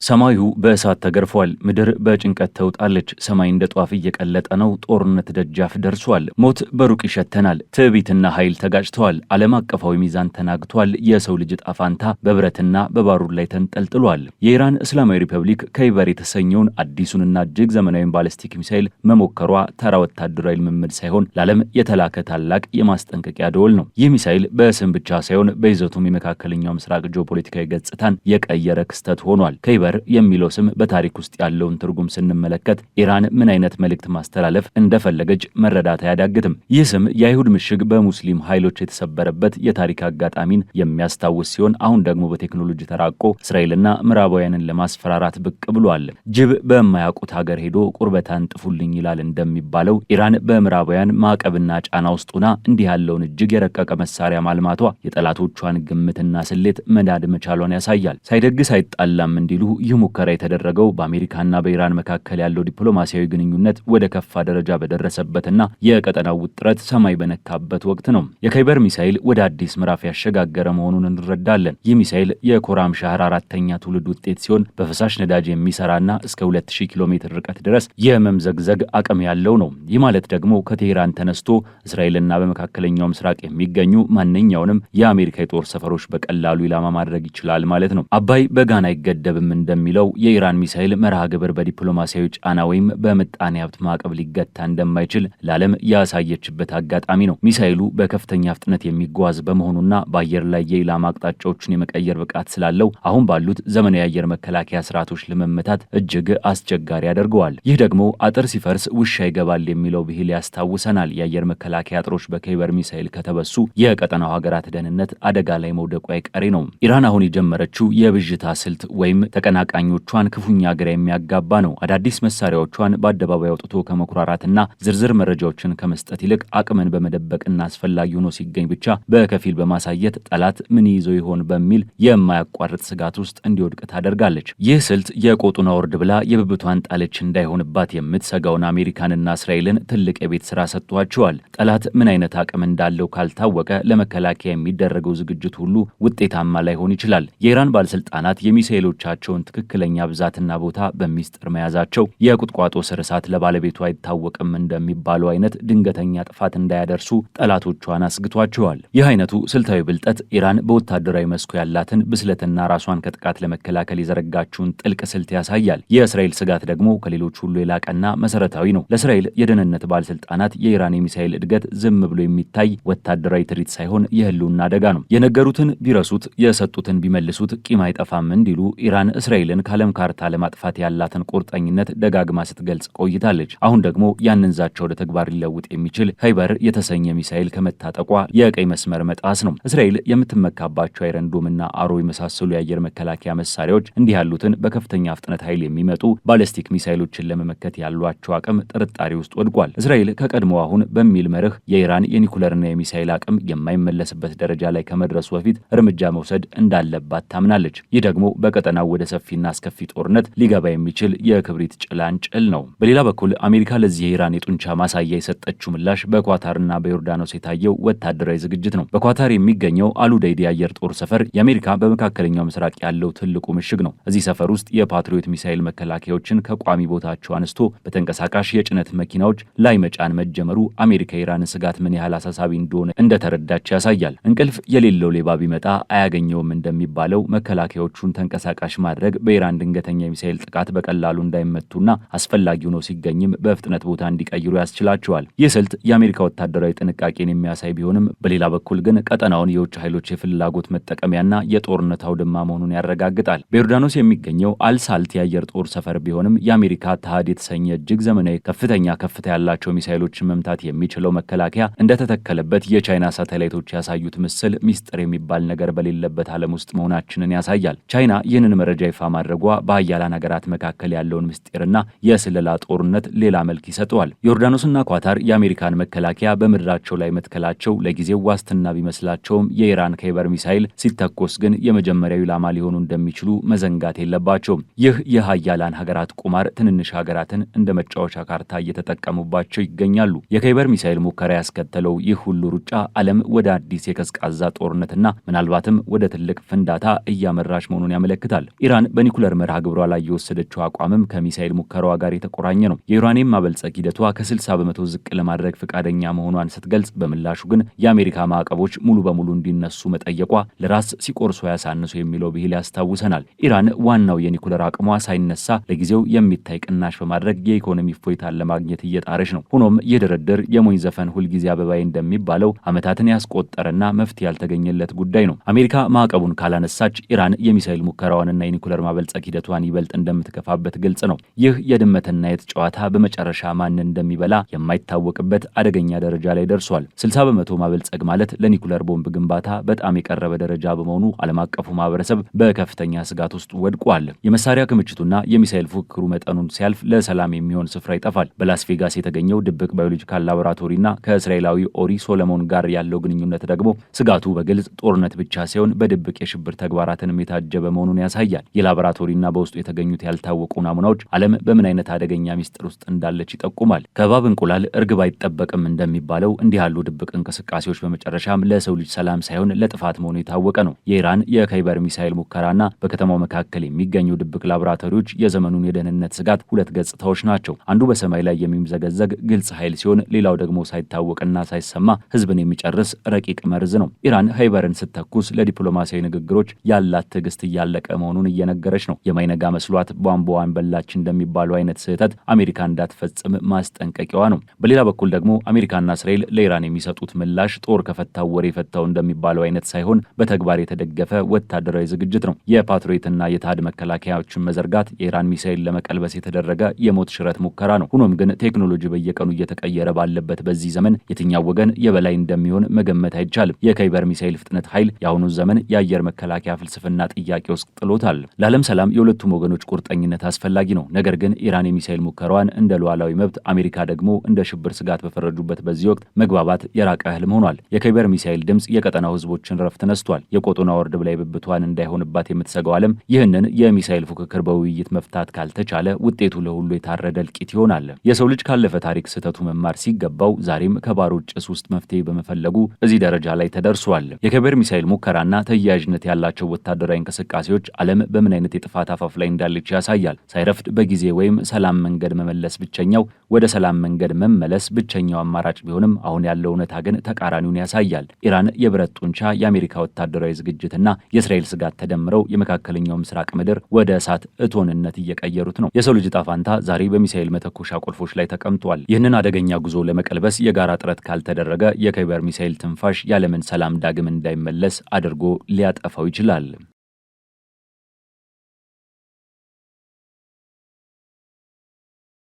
ሰማዩ በእሳት ተገርፏል። ምድር በጭንቀት ተውጣለች። ሰማይ እንደ ጧፍ እየቀለጠ ነው። ጦርነት ደጃፍ ደርሷል። ሞት በሩቅ ይሸተናል። ትዕቢትና ኃይል ተጋጭተዋል። ዓለም አቀፋዊ ሚዛን ተናግቷል። የሰው ልጅ ዕጣ ፈንታ በብረትና በባሩድ ላይ ተንጠልጥሏል። የኢራን እስላማዊ ሪፐብሊክ ከይበር የተሰኘውን አዲሱንና እጅግ ዘመናዊን ባለስቲክ ሚሳይል መሞከሯ ተራ ወታደራዊ ልምምድ ሳይሆን ለዓለም የተላከ ታላቅ የማስጠንቀቂያ ደወል ነው። ይህ ሚሳይል በስም ብቻ ሳይሆን በይዘቱም የመካከለኛው ምስራቅ ጂኦፖለቲካዊ ገጽታን የቀየረ ክስተት ሆኗል። ከይበር የሚለው ስም በታሪክ ውስጥ ያለውን ትርጉም ስንመለከት ኢራን ምን አይነት መልእክት ማስተላለፍ እንደፈለገች መረዳት አያዳግትም። ይህ ስም የአይሁድ ምሽግ በሙስሊም ኃይሎች የተሰበረበት የታሪክ አጋጣሚን የሚያስታውስ ሲሆን አሁን ደግሞ በቴክኖሎጂ ተራቆ እስራኤልና ምዕራባውያንን ለማስፈራራት ብቅ ብሏል። ጅብ በማያውቁት ሀገር ሄዶ ቁርበት አንጥፉልኝ ይላል እንደሚባለው ኢራን በምዕራባውያን ማዕቀብና ጫና ውስጥ ሆና እንዲህ ያለውን እጅግ የረቀቀ መሳሪያ ማልማቷ የጠላቶቿን ግምትና ስሌት መናድ መቻሏን ያሳያል። ሳይደግስ አይጣላም እንዲሉ ይህ ሙከራ የተደረገው በአሜሪካና በኢራን መካከል ያለው ዲፕሎማሲያዊ ግንኙነት ወደ ከፋ ደረጃ በደረሰበትና የቀጠናው ውጥረት ሰማይ በነካበት ወቅት ነው። የከይበር ሚሳኤል ወደ አዲስ ምዕራፍ ያሸጋገረ መሆኑን እንረዳለን። ይህ ሚሳኤል የኮራም ሻህር አራተኛ ትውልድ ውጤት ሲሆን በፈሳሽ ነዳጅ የሚሰራና እስከ 2000 ኪሎ ሜትር ርቀት ድረስ የመምዘግዘግ አቅም ያለው ነው። ይህ ማለት ደግሞ ከቴህራን ተነስቶ እስራኤልና በመካከለኛው ምስራቅ የሚገኙ ማንኛውንም የአሜሪካ የጦር ሰፈሮች በቀላሉ ኢላማ ማድረግ ይችላል ማለት ነው። አባይ በጋና አይገደብም እንደሚለው የኢራን ሚሳኤል መርሃ ግብር በዲፕሎማሲያዊ ጫና ወይም በምጣኔ ሀብት ማዕቀብ ሊገታ እንደማይችል ለዓለም ያሳየችበት አጋጣሚ ነው። ሚሳኤሉ በከፍተኛ ፍጥነት የሚጓዝ በመሆኑና በአየር ላይ የኢላማ አቅጣጫዎችን የመቀየር ብቃት ስላለው አሁን ባሉት ዘመናዊ የአየር መከላከያ ስርዓቶች ለመመታት እጅግ አስቸጋሪ ያደርገዋል። ይህ ደግሞ አጥር ሲፈርስ ውሻ ይገባል የሚለው ብሂል ያስታውሰናል። የአየር መከላከያ አጥሮች በከይበር ሚሳኤል ከተበሱ የቀጠናው ሀገራት ደህንነት አደጋ ላይ መውደቁ አይቀሬ ነው። ኢራን አሁን የጀመረችው የብዥታ ስልት ወይም ተቀናቃኞቿን ክፉኛ ግራ የሚያጋባ ነው። አዳዲስ መሳሪያዎቿን በአደባባይ አውጥቶ ከመኩራራትና ዝርዝር መረጃዎችን ከመስጠት ይልቅ አቅምን በመደበቅና አስፈላጊ ሆኖ ሲገኝ ብቻ በከፊል በማሳየት ጠላት ምን ይዞ ይሆን በሚል የማያቋርጥ ስጋት ውስጥ እንዲወድቅ ታደርጋለች። ይህ ስልት የቆጡን አውርድ ብላ የብብቷን ጣለች እንዳይሆንባት የምትሰጋውን አሜሪካንና እስራኤልን ትልቅ የቤት ስራ ሰጥቷቸዋል። ጠላት ምን አይነት አቅም እንዳለው ካልታወቀ ለመከላከያ የሚደረገው ዝግጅት ሁሉ ውጤታማ ላይሆን ይችላል። የኢራን ባለስልጣናት የሚሳኤሎቻቸውን ትክክለኛ ብዛትና ቦታ በሚስጥር መያዛቸው የቁጥቋጦ ስር እሳት ለባለቤቱ አይታወቅም እንደሚባለው አይነት ድንገተኛ ጥፋት እንዳያደርሱ ጠላቶቿን አስግቷቸዋል። ይህ አይነቱ ስልታዊ ብልጠት ኢራን በወታደራዊ መስኩ ያላትን ብስለትና ራሷን ከጥቃት ለመከላከል የዘረጋችውን ጥልቅ ስልት ያሳያል። የእስራኤል ስጋት ደግሞ ከሌሎች ሁሉ የላቀና መሰረታዊ ነው። ለእስራኤል የደህንነት ባለስልጣናት የኢራን የሚሳኤል እድገት ዝም ብሎ የሚታይ ወታደራዊ ትርኢት ሳይሆን የህልውና አደጋ ነው። የነገሩትን ቢረሱት የሰጡትን ቢመልሱት ቂም አይጠፋም እንዲሉ ኢራን እስራኤልን ከዓለም ካርታ ለማጥፋት ያላትን ቁርጠኝነት ደጋግማ ስትገልጽ ቆይታለች። አሁን ደግሞ ያንን ዛቻ ወደ ተግባር ሊለውጥ የሚችል ከይበር የተሰኘ ሚሳኤል ከመታጠቋ የቀይ መስመር መጣስ ነው። እስራኤል የምትመካባቸው አይረንዶምና አሮ የመሳሰሉ የአየር መከላከያ መሳሪያዎች እንዲህ ያሉትን በከፍተኛ ፍጥነት ኃይል የሚመጡ ባለስቲክ ሚሳኤሎችን ለመመከት ያሏቸው አቅም ጥርጣሬ ውስጥ ወድቋል። እስራኤል ከቀድሞ አሁን በሚል መርህ የኢራን የኒኩለርና የሚሳኤል አቅም የማይመለስበት ደረጃ ላይ ከመድረሱ በፊት እርምጃ መውሰድ እንዳለባት ታምናለች። ይህ ደግሞ በቀጠናው ወደ ሰፊና አስከፊ ጦርነት ሊገባ የሚችል የክብሪት ጭላንጭል ነው። በሌላ በኩል አሜሪካ ለዚህ የኢራን የጡንቻ ማሳያ የሰጠችው ምላሽ በኳታርና በዮርዳኖስ የታየው ወታደራዊ ዝግጅት ነው። በኳታር የሚገኘው አሉደይድ የአየር ጦር ሰፈር የአሜሪካ በመካከለኛው ምስራቅ ያለው ትልቁ ምሽግ ነው። እዚህ ሰፈር ውስጥ የፓትሪዮት ሚሳኤል መከላከያዎችን ከቋሚ ቦታቸው አንስቶ በተንቀሳቃሽ የጭነት መኪናዎች ላይ መጫን መጀመሩ አሜሪካ የኢራን ስጋት ምን ያህል አሳሳቢ እንደሆነ እንደተረዳች ያሳያል። እንቅልፍ የሌለው ሌባ ቢመጣ አያገኘውም እንደሚባለው መከላከያዎቹን ተንቀሳቃሽ ማድረግ በኢራን ድንገተኛ የሚሳኤል ጥቃት በቀላሉ እንዳይመቱና አስፈላጊ ሆኖ ሲገኝም በፍጥነት ቦታ እንዲቀይሩ ያስችላቸዋል። ይህ ስልት የአሜሪካ ወታደራዊ ጥንቃቄን የሚያሳይ ቢሆንም በሌላ በኩል ግን ቀጠናውን የውጭ ኃይሎች የፍላጎት መጠቀሚያና የጦርነት አውድማ መሆኑን ያረጋግጣል። በዮርዳኖስ የሚገኘው አልሳልት የአየር ጦር ሰፈር ቢሆንም የአሜሪካ ተሃድ የተሰኘ እጅግ ዘመናዊ ከፍተኛ ከፍታ ያላቸው ሚሳኤሎችን መምታት የሚችለው መከላከያ እንደተተከለበት የቻይና ሳተላይቶች ያሳዩት ምስል ሚስጥር የሚባል ነገር በሌለበት ዓለም ውስጥ መሆናችንን ያሳያል። ቻይና ይህንን መረጃ ይፋ ማድረጓ በሀያላን ሀገራት መካከል ያለውን ምስጢርና የስለላ ጦርነት ሌላ መልክ ይሰጠዋል። ዮርዳኖስና ኳታር የአሜሪካን መከላከያ በምድራቸው ላይ መትከላቸው ለጊዜው ዋስትና ቢመስላቸውም የኢራን ከይበር ሚሳኤል ሲተኮስ ግን የመጀመሪያው ኢላማ ሊሆኑ እንደሚችሉ መዘንጋት የለባቸውም። ይህ የሀያላን ሀገራት ቁማር ትንንሽ ሀገራትን እንደ መጫወቻ ካርታ እየተጠቀሙባቸው ይገኛሉ። የከይበር ሚሳኤል ሙከራ ያስከተለው ይህ ሁሉ ሩጫ ዓለም ወደ አዲስ የቀዝቃዛ ጦርነትና ምናልባትም ወደ ትልቅ ፍንዳታ እያመራች መሆኑን ያመለክታል። ኢራን በኒኩለር መርሃ ግብሯ ላይ የወሰደችው አቋምም ከሚሳኤል ሙከራዋ ጋር የተቆራኘ ነው። የዩራኒየም ማበልጸግ ሂደቷ ከ60 በመቶ ዝቅ ለማድረግ ፈቃደኛ መሆኗን ስትገልጽ፣ በምላሹ ግን የአሜሪካ ማዕቀቦች ሙሉ በሙሉ እንዲነሱ መጠየቋ ለራስ ሲቆርሶ ያሳንሱ የሚለው ብሂል ያስታውሰናል። ኢራን ዋናው የኒኩለር አቅሟ ሳይነሳ ለጊዜው የሚታይ ቅናሽ በማድረግ የኢኮኖሚ እፎይታን ለማግኘት እየጣረች ነው። ሆኖም ይህ ድርድር የሞኝ ዘፈን ሁልጊዜ አበባይ እንደሚባለው ዓመታትን ያስቆጠረና መፍትሄ ያልተገኘለት ጉዳይ ነው። አሜሪካ ማዕቀቡን ካላነሳች ኢራን የሚሳኤል ሙከራዋንና የኒኩለር ማበልጸግ ሂደቷን ይበልጥ እንደምትገፋበት ግልጽ ነው። ይህ የድመትና የት ጨዋታ በመጨረሻ ማንን እንደሚበላ የማይታወቅበት አደገኛ ደረጃ ላይ ደርሷል። 60 በመቶ ማበልጸግ ማለት ለኒኩለር ቦምብ ግንባታ በጣም የቀረበ ደረጃ በመሆኑ ዓለም አቀፉ ማህበረሰብ በከፍተኛ ስጋት ውስጥ ወድቋል። የመሳሪያ ክምችቱና የሚሳኤል ፉክክሩ መጠኑን ሲያልፍ ለሰላም የሚሆን ስፍራ ይጠፋል። በላስ ቬጋስ የተገኘው ድብቅ ባዮሎጂካል ላቦራቶሪና ከእስራኤላዊ ኦሪ ሶሎሞን ጋር ያለው ግንኙነት ደግሞ ስጋቱ በግልጽ ጦርነት ብቻ ሳይሆን በድብቅ የሽብር ተግባራትንም የታጀበ መሆኑን ያሳያል። የላቦራቶሪና በውስጡ የተገኙት ያልታወቁ ናሙናዎች ዓለም በምን አይነት አደገኛ ሚስጥር ውስጥ እንዳለች ይጠቁማል። ከእባብ እንቁላል እርግብ አይጠበቅም እንደሚባለው እንዲህ ያሉ ድብቅ እንቅስቃሴዎች በመጨረሻም ለሰው ልጅ ሰላም ሳይሆን ለጥፋት መሆኑ የታወቀ ነው። የኢራን የከይበር ሚሳኤል ሙከራና በከተማው መካከል የሚገኙ ድብቅ ላቦራቶሪዎች የዘመኑን የደህንነት ስጋት ሁለት ገጽታዎች ናቸው። አንዱ በሰማይ ላይ የሚምዘገዘግ ግልጽ ኃይል ሲሆን፣ ሌላው ደግሞ ሳይታወቅና ሳይሰማ ህዝብን የሚጨርስ ረቂቅ መርዝ ነው። ኢራን ሀይበርን ስትተኩስ ለዲፕሎማሲያዊ ንግግሮች ያላት ትዕግስት እያለቀ መሆኑን እየነገረች ነው። የማይነጋ መስሏት ቧንቧዋን በላች እንደሚባለው አይነት ስህተት አሜሪካ እንዳትፈጽም ማስጠንቀቂያዋ ነው። በሌላ በኩል ደግሞ አሜሪካና እስራኤል ለኢራን የሚሰጡት ምላሽ ጦር ከፈታው ወሬ ፈታው እንደሚባለው አይነት ሳይሆን በተግባር የተደገፈ ወታደራዊ ዝግጅት ነው። የፓትሪዮትና የታድ መከላከያዎችን መዘርጋት የኢራን ሚሳኤል ለመቀልበስ የተደረገ የሞት ሽረት ሙከራ ነው። ሆኖም ግን ቴክኖሎጂ በየቀኑ እየተቀየረ ባለበት በዚህ ዘመን የትኛው ወገን የበላይ እንደሚሆን መገመት አይቻልም። የከይበር ሚሳኤል ፍጥነት ኃይል የአሁኑ ዘመን የአየር መከላከያ ፍልስፍና ጥያቄ ውስጥ ጥሎታል። ለዓለም ሰላም የሁለቱም ወገኖች ቁርጠኝነት አስፈላጊ ነው። ነገር ግን ኢራን የሚሳኤል ሙከራዋን እንደ ሉዓላዊ መብት፣ አሜሪካ ደግሞ እንደ ሽብር ስጋት በፈረጁበት በዚህ ወቅት መግባባት የራቀ ህልም ሆኗል። የከይበር ሚሳኤል ድምፅ የቀጠናው ህዝቦችን ረፍት ነስቷል። የቆጡን አወርድ ብላይ ብብቷን እንዳይሆንባት የምትሰጋው ዓለም ይህንን የሚሳኤል ፉክክር በውይይት መፍታት ካልተቻለ ውጤቱ ለሁሉ የታረደ እልቂት ይሆናል። የሰው ልጅ ካለፈ ታሪክ ስህተቱ መማር ሲገባው ዛሬም ከባሩድ ጭስ ውስጥ መፍትሄ በመፈለጉ እዚህ ደረጃ ላይ ተደርሷል። የከይበር ሚሳኤል ሙከራና ተያያዥነት ያላቸው ወታደራዊ እንቅስቃሴዎች ዓለም በምን አይነት የጥፋት አፋፍ ላይ እንዳለች ያሳያል። ሳይረፍድ በጊዜ ወይም ሰላም መንገድ መመለስ ብቸኛው ወደ ሰላም መንገድ መመለስ ብቸኛው አማራጭ ቢሆንም አሁን ያለው እውነታ ግን ተቃራኒውን ያሳያል። ኢራን የብረት ጡንቻ፣ የአሜሪካ ወታደራዊ ዝግጅትና የእስራኤል ስጋት ተደምረው የመካከለኛው ምስራቅ ምድር ወደ እሳት እቶንነት እየቀየሩት ነው። የሰው ልጅ ጣፋንታ ዛሬ በሚሳኤል መተኮሻ ቁልፎች ላይ ተቀምጧል። ይህንን አደገኛ ጉዞ ለመቀልበስ የጋራ ጥረት ካልተደረገ የከይበር ሚሳኤል ትንፋሽ የዓለምን ሰላም ዳግም እንዳይመለስ አድርጎ ሊያጠፋው ይችላል።